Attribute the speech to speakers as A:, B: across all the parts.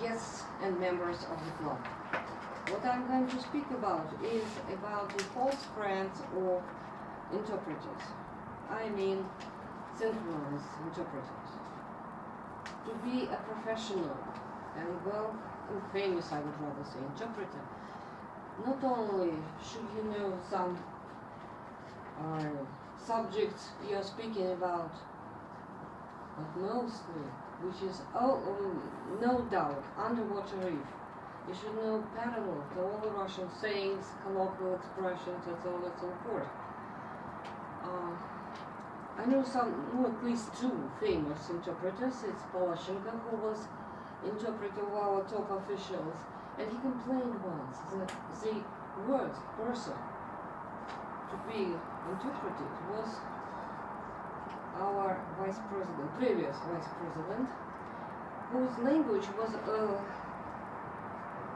A: guests and members of the club. What I'm going to speak about is about the false friends of interpreters. I mean synchronized interpreters. To be a professional and famous, I would rather say, interpreter, not only should you know some subjects you're speaking about, but mostly, which is no doubt underwater reef. You should know parallel to all the Russian sayings, colloquial expressions, and so on and so forth. I know at least two famous interpreters. It's Poloshenko, who was interpreter of our top officials, and he complained once that the worst person to be interpreted was our previous vice president, whose language was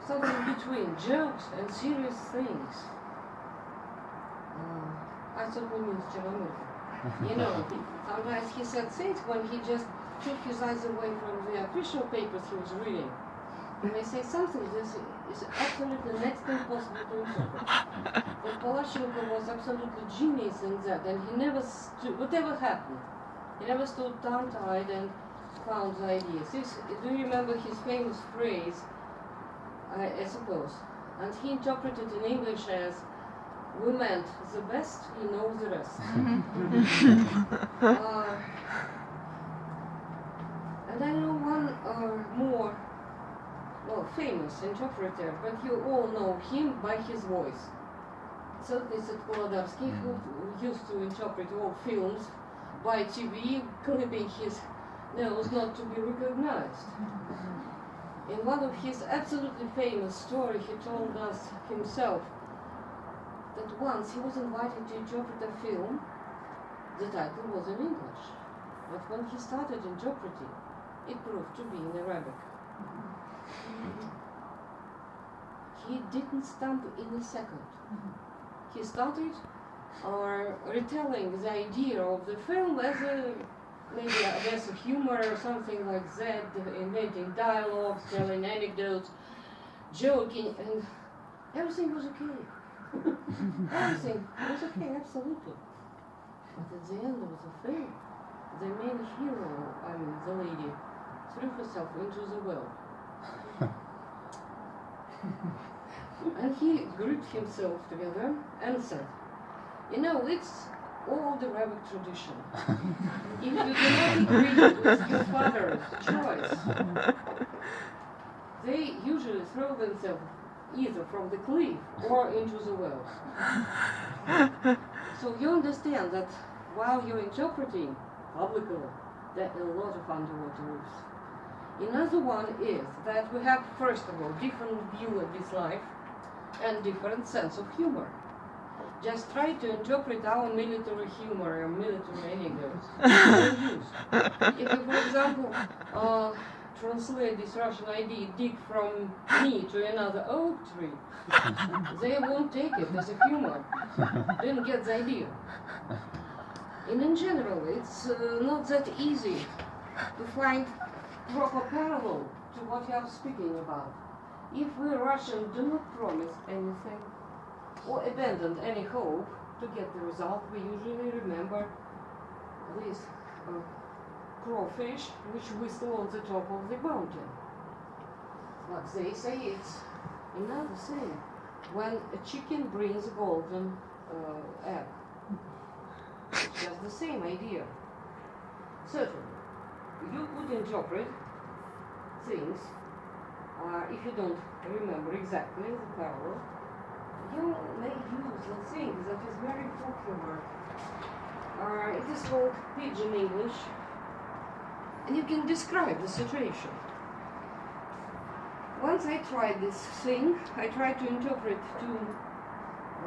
A: something between jokes and serious things. I certainly mean Chernomyrka. You know, sometimes he said things when he just took his eyes away from the official papers he was reading. When they say something, this is absolutely next to impossible to interpret. But Poloshenko was absolutely genius in that, and he never whatever happened, he never stood tongue-tied and found the ideas. Do you remember his famous phrase, I suppose, and he interpreted in English as, "We meant the best, you know the rest." And I know one more famous interpreter, but you all know him by his voice. So this is Kolodarsky, who used to interpret all films by TV, clipping his nose not to be recognized. In one of his absolutely famous stories, he told us himself that once he was invited to interpret a film. The title was in English, but when he started interpreting, it proved to be in Arabic. He didn't stump in a second. He started retelling the idea of the film as maybe a guess of humor or something like that, inventing dialogues, telling anecdotes, joking, and everything was okay. Everything was okay, absolutely. But at the end of the film, the main hero, the lady, threw herself into the well. And he gripped himself together and said, "You know, it's all the Arabic tradition. If you do not agree with your father's choice, they usually throw themselves either from the cliff or into the well." So you understand that while you're interpreting publicly, there are a lot of underwater reefs. Another one is that we have, first of all, different view of this life and different sense of humor. Just try to interpret our military humor or military anecdotes. If you, for example, translate this Russian idea, dig from me to another oak tree, they won't take it as a humor. Didn't get the idea. And in general, it's not that easy to find proper parallel to what you are speaking about. If we Russians do not promise anything or abandon any hope to get the result, we usually remember this crawfish which whistle on the top of the mountain. But they say it's another thing when a chicken brings a golden egg. It's just the same idea. Certainly, you could interpret things if you don't remember exactly the parallel. You may use a thing that is very popular. It is called pidgin English, and you can describe the situation. Once I tried this thing, I tried to interpret to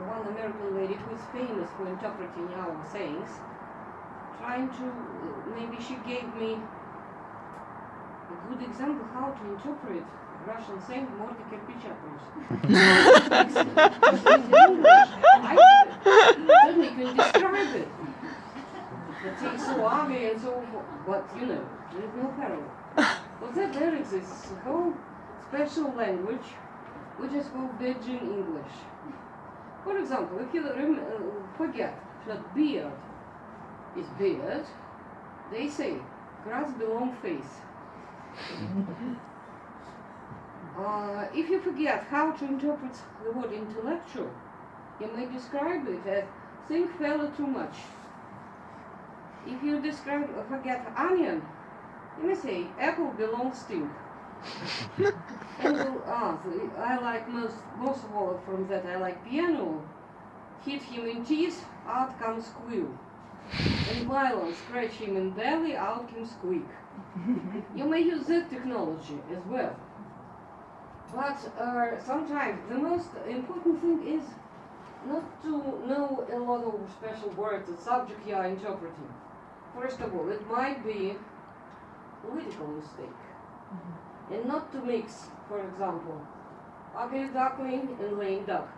A: one American lady who is famous for interpreting our sayings, trying to, maybe she gave me a good example how to interpret Russian saying "Mordi kirpicha", certainly can describe it. It's so ugly and so, but you know, there's no parallel. But that there exists a whole special language which is called Beijing English. For example, if you forget that beard is beard, they say grass belong face. If you forget how to interpret the word intellectual, you may describe it as think fella too much. If you forget onion, you may say apple belongs stink. And I like most of all from that I like piano. Hit him in teeth, out comes squeal. And violence, scratch him in belly, out comes squeak. You may use that technology as well. But sometimes the most important thing is not to know a lot of special words, the subject you are interpreting. First of all, it might be a political mistake. And not to mix, for example, ugly duckling and lame duck.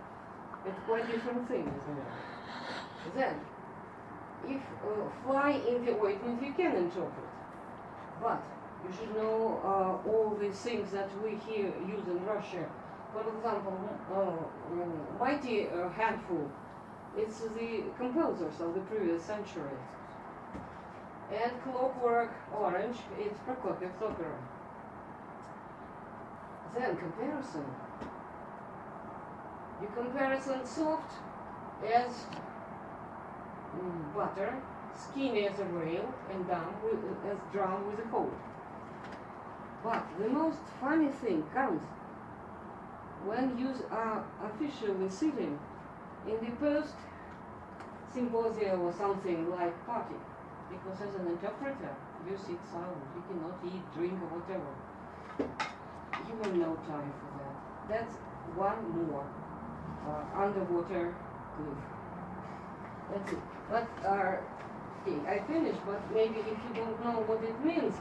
A: It's quite different thing, isn't it? Then, if fly in the ointment, you can interpret. But you should know all these things that we here use in Russia. For example, mighty handful. It's the composers of the previous centuries. And Clockwork Orange, it's Prokofiev's opera. Then comparison. You comparison soft as butter, skinny as a rail, and dumb as drum with a hole. But the most funny thing comes when you are officially sitting in the post-symposium or something like party. Because as an interpreter, you sit silent, you cannot eat, drink, or whatever. You have no time for that. That's one more underwater cliff. That's it. But okay, I finished, but maybe if you don't know what it means,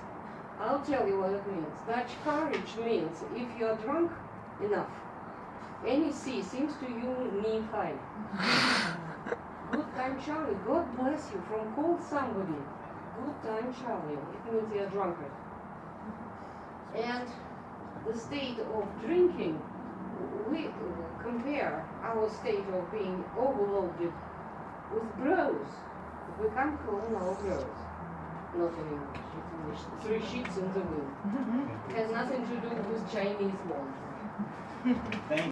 A: I'll tell you what it means. Dutch courage means if you are drunk enough, any sea seems to you knee high. Good time, Charlie. God bless you from cold somebody. Good time, Charlie. It means you're drunkard. And the state of drinking, we compare our state of being overloaded with bros. We can't call now bros. Not in English. It's English. 3 sheets in the wind. It has nothing to do with Chinese law.